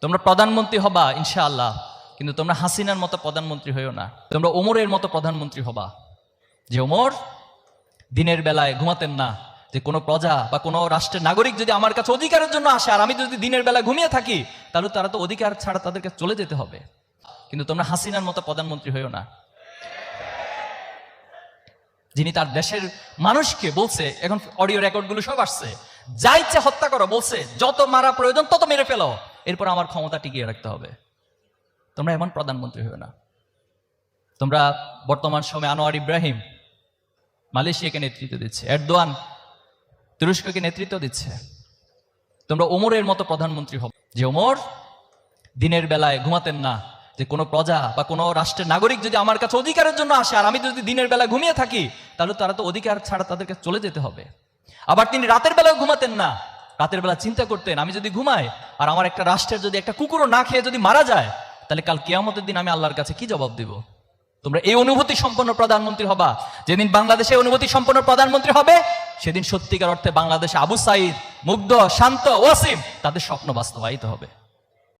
তোমরা প্রধানমন্ত্রী হবা ইনশাআল্লাহ, কিন্তু তোমরা হাসিনার মতো প্রধানমন্ত্রী হইও না। তোমরা ওমরের মতো প্রধানমন্ত্রী হবা, যে ওমর দিনের বেলায় ঘুমাতেন না। যে কোনো প্রজা বা কোনো রাষ্ট্রের নাগরিক যদি আমার কাছে অধিকারের জন্য আসে আর আমি যদি দিনের বেলা ঘুমিয়ে থাকি, তাহলে তারা তো অধিকার ছাড়া তাদেরকে চলে যেতে হবে। কিন্তু তোমরা হাসিনার মতো প্রধানমন্ত্রী হইও না, যিনি তার দেশের মানুষকে বলছে, এখন অডিও রেকর্ডগুলো সব আসছে, যা ইচ্ছে হত্যা করো বলছে, যত মারা প্রয়োজন তত মেরে ফেলো, এরপর আমার ক্ষমতা টিকিয়ে রাখতে হবে। তোমরা এমন প্রধানমন্ত্রী হইও না। তোমরা বর্তমান সময়ে আনোয়ার ইব্রাহিম মালয়েশিয়াকে নেতৃত্ব দিচ্ছে, এরদোয়ান তুরস্ককে নেতৃত্ব দিচ্ছে। তোমরা ওমরের মতো প্রধানমন্ত্রী হবে, যে ওমর দিনের বেলায় ঘুমাতেন না। যে কোনো প্রজা বা কোনো রাষ্ট্রের নাগরিক যদি আমার কাছে অধিকারের জন্য আসে আর আমি যদি দিনের বেলা ঘুমিয়ে থাকি, তাহলে তারা তো অধিকার ছাড়া তাদেরকে চলে যেতে হবে। আবার তিনি রাতের বেলাও ঘুমাতেন না। রাতের বেলা চিন্তা করতেন, আমি যদি ঘুমাই আর আমার একটা রাষ্ট্রের যদি একটা কুকুরও না খেয়ে যদি মারা যায়, তাহলে কাল কিয়ামতের দিন আমি আল্লাহর কাছে কি জবাব দিব? তোমরা এই অনুভূতি সম্পন্ন প্রধানমন্ত্রী হবা। যেদিন বাংলাদেশে অনুভূতি সম্পন্ন প্রধানমন্ত্রী হবে, সেদিন সত্যিকার অর্থে বাংলাদেশে আবু সাইদ, মুগ্ধ, শান্ত, ওয়াসিম তাদের স্বপ্ন বাস্তবায়িত হবে।